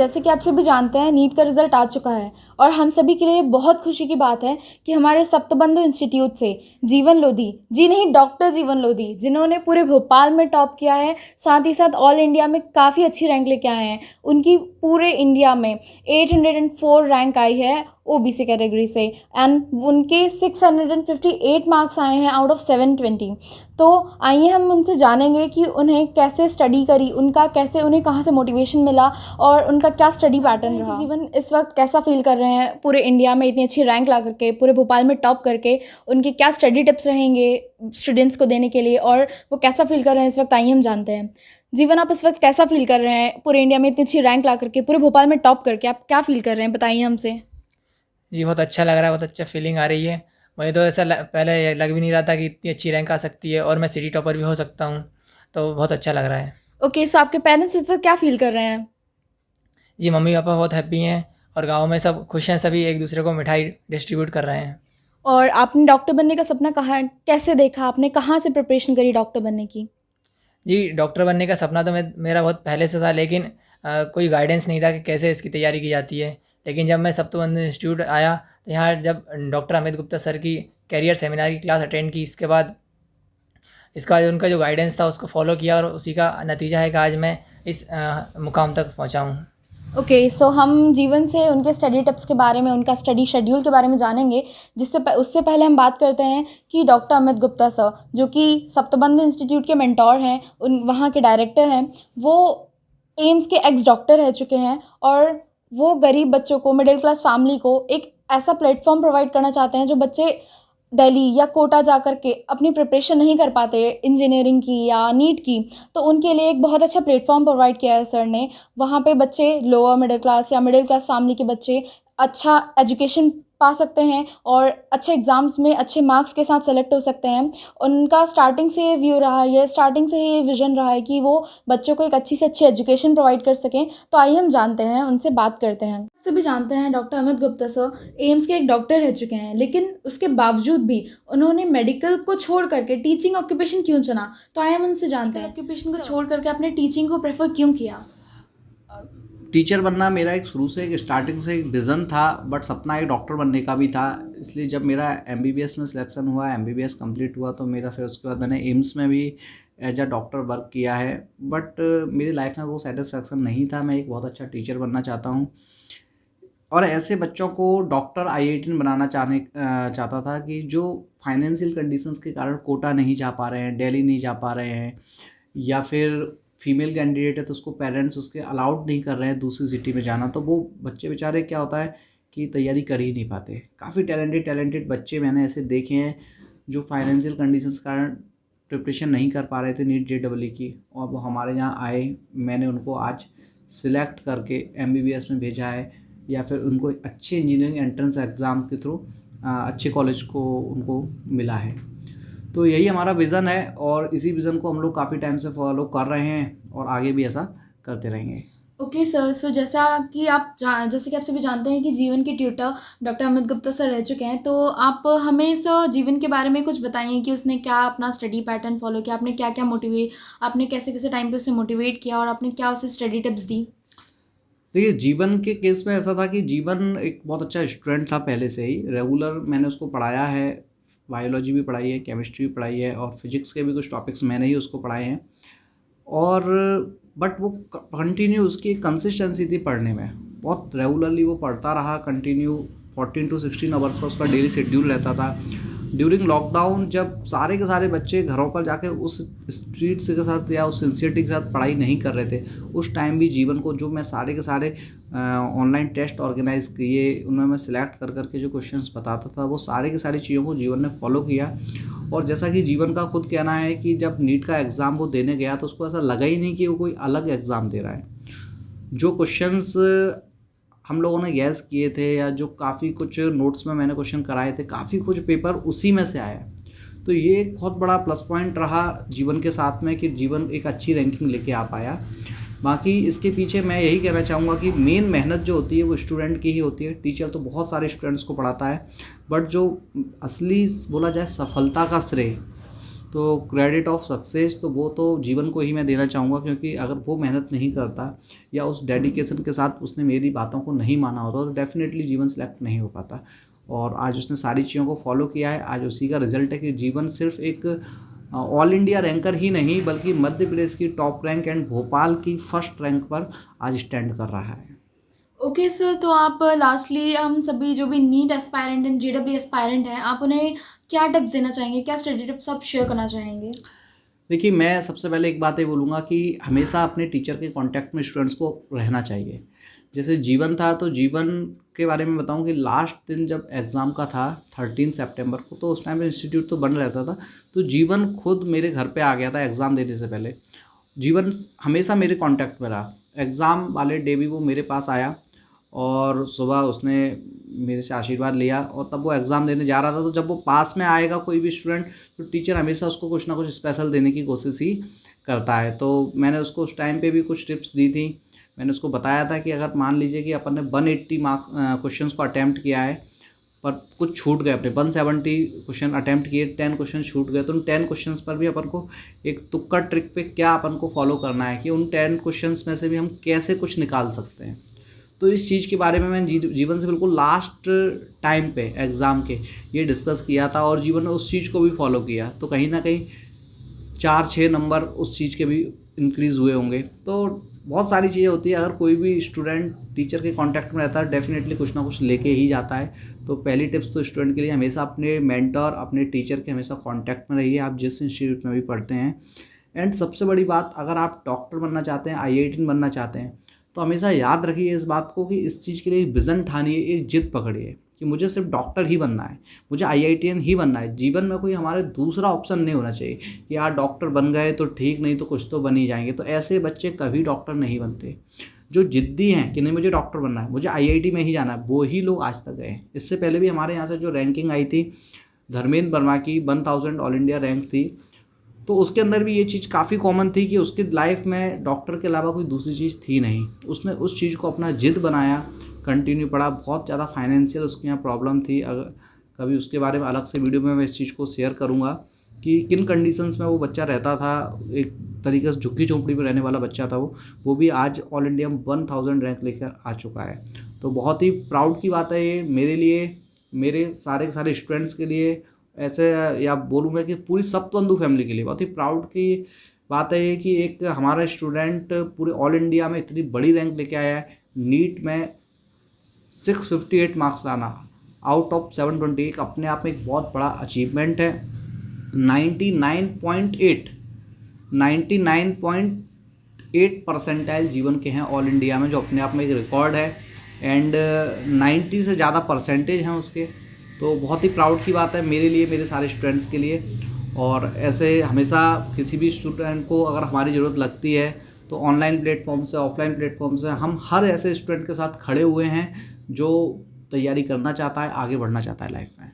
जैसे कि आप सभी जानते हैं, नीट का रिज़ल्ट आ चुका है और हम सभी के लिए बहुत खुशी की बात है कि हमारे सप्तबंधु इंस्टीट्यूट से जीवन लोधी, जी नहीं, डॉक्टर जीवन लोधी, जिन्होंने पूरे भोपाल में टॉप किया है, साथ ही साथ ऑल इंडिया में काफ़ी अच्छी रैंक लेके आए हैं। उनकी पूरे इंडिया में 804 रैंक आई है ओबीसी कैटेगरी से, एंड उनके 658 मार्क्स आए हैं आउट ऑफ 720। तो आइए हम उनसे जानेंगे कि उन्हें कैसे स्टडी करी, उन्हें कहाँ से मोटिवेशन मिला और उनका क्या स्टडी पैटर्न रहा। जीवन इस वक्त कैसा फील कर रहे हैं पूरे इंडिया में इतनी अच्छी रैंक ला करके, पूरे भोपाल में टॉप करके, उनके क्या स्टडी टिप्स रहेंगे स्टूडेंट्स को देने के लिए और वो कैसा फील कर रहे हैं इस वक्त, आइए हम जानते हैं। जीवन, आप इस वक्त कैसा फील कर रहे हैं पूरे इंडिया में इतनी अच्छी रैंक ला करके, पूरे भोपाल में टॉप करके, आप क्या फील कर रहे हैं, बताइए हमसे। जी बहुत अच्छा लग रहा है, बहुत अच्छा फीलिंग आ रही है। मुझे तो ऐसा पहले लग भी नहीं रहा था कि इतनी अच्छी रैंक आ सकती है और मैं सिटी टॉपर भी हो सकता हूँ, तो बहुत अच्छा लग रहा है। ओके, सो आपके पेरेंट्स इस वक्त क्या फील कर रहे हैं? जी मम्मी पापा बहुत हैप्पी हैं और गांव में सब खुश हैं, सभी एक दूसरे को मिठाई डिस्ट्रीब्यूट कर रहे हैं। और आपने डॉक्टर बनने का सपना कैसे देखा, आपने कहाँ से प्रिपरेशन करी डॉक्टर बनने की? जी डॉक्टर बनने का सपना तो मेरा बहुत पहले से था, लेकिन कोई गाइडेंस नहीं था कि कैसे इसकी तैयारी की जाती है। लेकिन जब मैं सप्तबंधु इंस्टीट्यूट आया तो यहाँ जब डॉक्टर अमित गुप्ता सर की कैरियर सेमिनार की क्लास अटेंड की, इसका उनका जो गाइडेंस था उसको फॉलो किया और उसी का नतीजा है कि आज मैं इस मुकाम तक पहुँचा हूँ। ओके, सो हम जीवन से उनके स्टडी टिप्स के बारे में, उनका स्टडी शेड्यूल के बारे में जानेंगे। उससे पहले हम बात करते हैं कि डॉक्टर अमित गुप्ता सर, जो कि सप्तबंधु इंस्टीट्यूट के मेंटोर हैं, वहाँ के डायरेक्टर हैं, वो एम्स के एक्स डॉक्टर रह चुके हैं और वो गरीब बच्चों को, मिडिल क्लास फैमिली को एक ऐसा प्लेटफॉर्म प्रोवाइड करना चाहते हैं जो बच्चे दिल्ली या कोटा जा कर के अपनी प्रिपरेशन नहीं कर पाते इंजीनियरिंग की या नीट की, तो उनके लिए एक बहुत अच्छा प्लेटफॉर्म प्रोवाइड किया है सर ने। वहाँ पे बच्चे लोअर मिडिल क्लास या मिडिल क्लास फैमिली के बच्चे अच्छा एजुकेशन पा सकते हैं और अच्छे एग्ज़ाम्स में अच्छे मार्क्स के साथ सेलेक्ट हो सकते हैं। उनका स्टार्टिंग से ये व्यू रहा है, स्टार्टिंग से ही ये विज़न रहा है कि वो बच्चों को एक अच्छी से अच्छी एजुकेशन प्रोवाइड कर सकें। तो आइए हम जानते हैं, उनसे बात करते हैं। आपसे भी जानते हैं, doctor Amit Gupta sir AIIMS के एक डॉक्टर रह चुके हैं, लेकिन उसके बावजूद भी उन्होंने मेडिकल को छोड़ करके टीचिंग ऑक्यूपेशन क्यों चुना? तो आइए हम उनसे जानते हैं, ऑक्यूपेशन को छोड़ करके आपने टीचिंग को प्रेफर क्यों किया? टीचर बनना मेरा एक शुरू से, एक स्टार्टिंग से एक विज़न था, बट सपना एक डॉक्टर बनने का भी था। इसलिए जब मेरा एमबीबीएस में सिलेक्शन हुआ, एमबीबीएस कंप्लीट हुआ, तो मेरा फिर उसके बाद मैंने एम्स में भी एज अ डॉक्टर वर्क किया है। बट मेरी लाइफ में वो सेटिस्फैक्शन नहीं था। मैं एक बहुत अच्छा टीचर बनना चाहता हूँ और ऐसे बच्चों को डॉक्टर आईआईटी बनाना चाहता था कि जो फाइनेंशियल कंडीशंस के कारण कोटा नहीं जा पा रहे हैं, दिल्ली नहीं जा पा रहे हैं, या फिर फीमेल कैंडिडेट है तो उसको पेरेंट्स उसके अलाउड नहीं कर रहे हैं दूसरी सिटी में जाना, तो वो बच्चे बेचारे क्या होता है कि तैयारी कर ही नहीं पाते। काफ़ी टैलेंटेड बच्चे मैंने ऐसे देखे हैं जो फाइनेंशियल कंडीशंस के कारण प्रिपरेशन नहीं कर पा रहे थे नीट जेईई की, और वो हमारे यहाँ आए। मैंने उनको आज सिलेक्ट करके एमबीबीएस में भेजा है, या फिर उनको एक अच्छे इंजीनियरिंग एंट्रेंस एग्ज़ाम के थ्रू अच्छे कॉलेज को उनको मिला है। तो यही हमारा विज़न है और इसी विज़न को हम लोग काफ़ी टाइम से फॉलो कर रहे हैं और आगे भी ऐसा करते रहेंगे। ओके सर, सो जैसे कि आप सभी जानते हैं कि जीवन के tutor doctor Amit Gupta sir रह चुके हैं, तो आप हमें इस जीवन के बारे में कुछ बताइए कि उसने क्या अपना स्टडी पैटर्न फॉलो किया, आपने कैसे कैसे टाइम पे उसे मोटिवेट किया और आपने क्या उसे स्टडी टिप्स दी? देखिए, जीवन के केस में ऐसा था कि जीवन एक बहुत अच्छा स्टूडेंट था पहले से ही। रेगुलर मैंने उसको पढ़ाया है, बायोलॉजी भी पढ़ाई है, केमिस्ट्री भी पढ़ाई है और फिजिक्स के भी कुछ टॉपिक्स मैंने ही उसको पढ़ाए हैं। और बट वो कंटिन्यू उसकी कंसिस्टेंसी थी पढ़ने में, बहुत रेगुलरली वो पढ़ता रहा कंटिन्यू। 14 to 16 आवर्स का उसका डेली शेड्यूल रहता था। ड्यूरिंग लॉकडाउन जब सारे के सारे बच्चे घरों पर जाकर उस स्पीड के साथ या उस सिंसियरिटी के साथ पढ़ाई नहीं कर रहे थे, उस टाइम भी जीवन को जो मैं सारे के सारे ऑनलाइन टेस्ट ऑर्गेनाइज किए, उनमें मैं सिलेक्ट कर करके जो क्वेश्चंस बताता था, वो सारे की सारी चीज़ों को जीवन ने फॉलो किया। और जैसा कि जीवन का खुद कहना है कि जब नीट का एग्ज़ाम वो देने गया तो उसको ऐसा लगा ही नहीं कि वो कोई अलग एग्ज़ाम दे रहा है। जो क्वेश्चंस हम लोगों ने गैस किए थे या जो काफ़ी कुछ नोट्स में मैंने क्वेश्चन कराए थे, काफ़ी कुछ पेपर उसी में से आया। तो ये एक बहुत बड़ा प्लस पॉइंट रहा जीवन के साथ में कि जीवन एक अच्छी रैंकिंग लेके आ पाया। बाकी इसके पीछे मैं यही कहना चाहूँगा कि मेन मेहनत जो होती है वो स्टूडेंट की ही होती है। टीचर तो बहुत सारे स्टूडेंट्स को पढ़ाता है, बट जो असली बोला जाए सफलता का श्रेय तो क्रेडिट ऑफ सक्सेस तो वो तो जीवन को ही मैं देना चाहूँगा, क्योंकि अगर वो मेहनत नहीं करता या उस डेडिकेशन के साथ उसने मेरी बातों को नहीं माना होता तो डेफिनेटली जीवन सेलेक्ट नहीं हो पाता। और आज उसने सारी चीज़ों को फॉलो किया है, आज उसी का रिजल्ट है कि जीवन सिर्फ एक ऑल इंडिया रैंकर ही नहीं बल्कि मध्य प्रदेश की टॉप रैंक एंड भोपाल की फर्स्ट रैंक पर आज स्टैंड कर रहा है। ओके सर, तो आप लास्टली हम सभी जो भी NEET aspirant and JW aspirant हैं, आप उन्हें क्या टिप्स देना चाहेंगे, क्या स्टडी टिप्स आप शेयर करना चाहेंगे? देखिए, मैं सबसे पहले एक बात ये बोलूँगा कि हमेशा अपने टीचर के कांटेक्ट में स्टूडेंट्स को रहना चाहिए। जैसे जीवन था तो जीवन के बारे में बताऊं कि लास्ट दिन जब एग्ज़ाम का था 13 सितंबर को, तो उस टाइम पे इंस्टीट्यूट तो बंद रहता था, तो जीवन खुद मेरे घर पे आ गया था एग्ज़ाम देने से पहले। जीवन हमेशा मेरे कांटेक्ट में रहा, एग्ज़ाम वाले डे भी वो मेरे पास आया और सुबह उसने मेरे से आशीर्वाद लिया, और तब वो एग्ज़ाम देने जा रहा था। तो जब वो पास में आएगा कोई भी स्टूडेंट, तो टीचर हमेशा उसको कुछ ना कुछ स्पेशल देने की कोशिश ही करता है। तो मैंने उसको उस टाइम पे भी कुछ टिप्स दी थी। मैंने उसको बताया था कि अगर मान लीजिए कि अपन ने 180 मार्क्स क्वेश्चंस को अटैम्प्ट किया है, पर कुछ छूट गए, अपने 170 क्वेश्चन अटैम्प्ट किए, 10 क्वेश्चन छूट गए, तो उन 10 क्वेश्चंस पर भी अपन को एक तुक्का ट्रिक पे क्या अपन को फॉलो करना है कि उन 10 क्वेश्चंस में से भी हम कैसे कुछ निकाल सकते हैं। तो इस चीज़ के बारे में मैंने जीवन से बिल्कुल लास्ट टाइम पे एग्ज़ाम के ये डिस्कस किया था, और जीवन ने उस चीज़ को भी फॉलो किया। तो कहीं ना कहीं 4-6 नंबर उस चीज़ के भी इंक्रीज़ हुए होंगे। तो बहुत सारी चीज़ें होती है, अगर कोई भी स्टूडेंट टीचर के कांटेक्ट में रहता है डेफिनेटली कुछ ना कुछ लेके ही जाता है। तो पहली टिप्स तो स्टूडेंट के लिए हमेशा अपने मेंटर, अपने टीचर के हमेशा कांटेक्ट में रहिए, आप जिस इंस्टीट्यूट में भी पढ़ते हैं। एंड सबसे बड़ी बात, अगर आप डॉक्टर बनना चाहते हैं, IIT बनना चाहते हैं, तो हमेशा याद रखिए इस बात को कि इस चीज़ के लिए एक विज़न ठानिए, एक जिद पकड़िए कि मुझे सिर्फ डॉक्टर ही बनना है, मुझे IITian ही बनना है। जीवन में कोई हमारे दूसरा ऑप्शन नहीं होना चाहिए कि यार डॉक्टर बन गए तो ठीक, नहीं तो कुछ तो बन ही जाएंगे। तो ऐसे बच्चे कभी डॉक्टर नहीं बनते। जो जिद्दी हैं कि नहीं मुझे डॉक्टर बनना है, मुझे IIT में ही जाना है, वो ही लोग आज तक गए। इससे पहले भी हमारे यहाँ से जो रैंकिंग आई थी धर्मेंद्र वर्मा की, 1000 ऑल इंडिया रैंक थी, तो उसके अंदर भी ये चीज़ काफ़ी कॉमन थी कि उसकी लाइफ में डॉक्टर के अलावा कोई दूसरी चीज़ थी नहीं। उसने उस चीज़ को अपना जिद बनाया, कंटिन्यू पढ़ा। बहुत ज़्यादा फाइनेंशियल उसके यहाँ प्रॉब्लम थी, अगर कभी उसके बारे में अलग से वीडियो में मैं इस चीज़ को शेयर करूँगा कि किन कंडीशंस में वो बच्चा रहता था। एक तरीके से झुग्गी झोंपड़ी में रहने वाला बच्चा था वो भी आज ऑल इंडिया में 1000 रैंक लेकर आ चुका है। तो बहुत ही प्राउड की बात है ये मेरे लिए, मेरे सारे के सारे स्टूडेंट्स के लिए, ऐसे या बोलूँ मैं कि पूरी सप्तबंधु फैमिली के लिए बहुत ही प्राउड की बात है ये कि एक हमारा स्टूडेंट पूरे ऑल इंडिया में इतनी बड़ी रैंक लेके आया है। नीट में 658 मार्क्स लाना आउट ऑफ 720 अपने आप में एक बहुत बड़ा अचीवमेंट है। 99.8 परसेंटाइल जीवन के हैं ऑल इंडिया में, जो अपने आप में एक रिकॉर्ड है। एंड 90 से ज़्यादा परसेंटेज हैं उसके। तो बहुत ही प्राउड की बात है मेरे लिए, मेरे सारे स्टूडेंट्स के लिए। और ऐसे हमेशा किसी भी स्टूडेंट को अगर हमारी ज़रूरत लगती है तो ऑनलाइन प्लेटफॉर्म से, ऑफलाइन प्लेटफॉर्म से हम हर ऐसे स्टूडेंट के साथ खड़े हुए हैं जो तैयारी करना चाहता है, आगे बढ़ना चाहता है लाइफ में।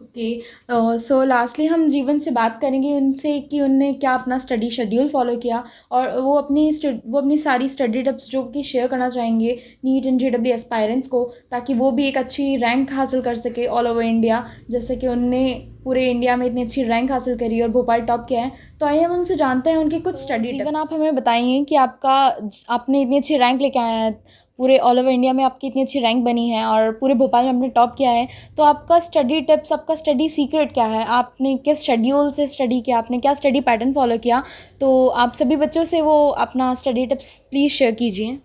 ओके, सो लास्टली हम जीवन से बात करेंगे उनसे कि उनने क्या अपना स्टडी शेड्यूल फॉलो किया, और वो अपनी सारी स्टडी टिप्स जो कि शेयर करना चाहेंगे नीट एंड जेडब्ल्यू एस्पायरेंट्स को, ताकि वो भी एक अच्छी रैंक हासिल कर सके ऑल ओवर इंडिया, जैसे कि उनने पूरे इंडिया में इतनी अच्छी रैंक हासिल करी और भोपाल टॉप किया है। तो आइए हम उनसे जानते हैं उनकी कुछ स्टडी टिप्स। आप हमें बताइए कि आपने इतनी अच्छी रैंक लेके आए हैं, पूरे ऑल ओवर इंडिया में आपकी इतनी अच्छी रैंक बनी है और पूरे भोपाल में आपने टॉप किया है, तो आपका स्टडी टिप्स, आपका स्टडी सीक्रेट क्या है? आपने किस शेड्यूल से स्टडी किया, आपने क्या स्टडी पैटर्न फॉलो किया? तो आप सभी बच्चों से वो अपना स्टडी टिप्स प्लीज़ शेयर कीजिए।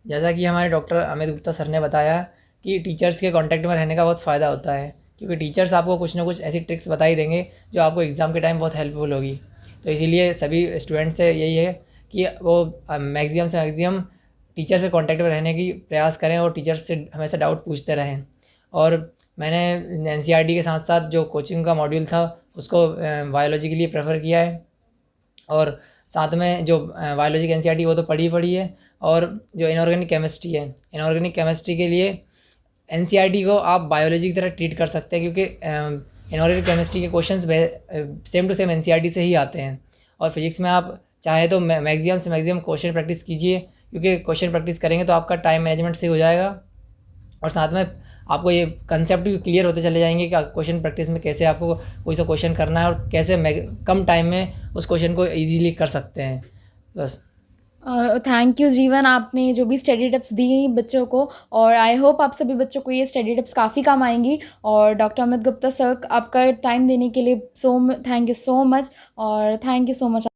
जैसा कि हमारे डॉक्टर अमित गुप्ता सर ने बताया कि टीचर्स के कांटेक्ट में रहने का बहुत फ़ायदा होता है, क्योंकि टीचर्स आपको कुछ ना कुछ ऐसी ट्रिक्स बता ही देंगे जो आपको एग्ज़ाम के टाइम बहुत हेल्पफुल होगी। तो इसीलिए सभी स्टूडेंट्स से यही है कि वो मैक्सिमम से मैक्सिमम टीचर से कांटेक्ट में रहने की प्रयास करें और टीचर्स से हमेशा डाउट पूछते रहें। और मैंने NCERT के साथ साथ जो कोचिंग का मॉड्यूल था उसको बायोलॉजी के लिए प्रेफर किया है, और साथ में जो बायोलॉजी की NCERT वो तो पढ़ी है, और जो इनऑर्गेनिक केमिस्ट्री है, इनऑर्गेनिक केमिस्ट्री के लिए NCERT को आप बायोलॉजी की तरह ट्रीट कर सकते हैं, क्योंकि इनऑर्गेनिक केमिस्ट्री के questions same to same NCERT से ही आते हैं। और फिजिक्स में आप चाहे तो मैक्सिमम से मैक्सिमम क्वेश्चन प्रैक्टिस कीजिए, क्योंकि क्वेश्चन प्रैक्टिस करेंगे तो आपका टाइम मैनेजमेंट सही हो जाएगा, और साथ में आपको ये कंसेप्ट भी क्लियर होते चले जाएंगे कि क्वेश्चन प्रैक्टिस में कैसे आपको कोई सा क्वेश्चन करना है और कैसे कम टाइम में उस क्वेश्चन को ईजीली कर सकते हैं। बस थैंक यू जीवन, आपने जो भी स्टडी टिप्स दी बच्चों को, और आई होप आप सभी बच्चों को ये स्टडी टिप्स काफ़ी काम आएंगी। और डॉक्टर अमित गुप्ता सर, आपका टाइम देने के लिए थैंक यू सो मच, और थैंक यू सो मच।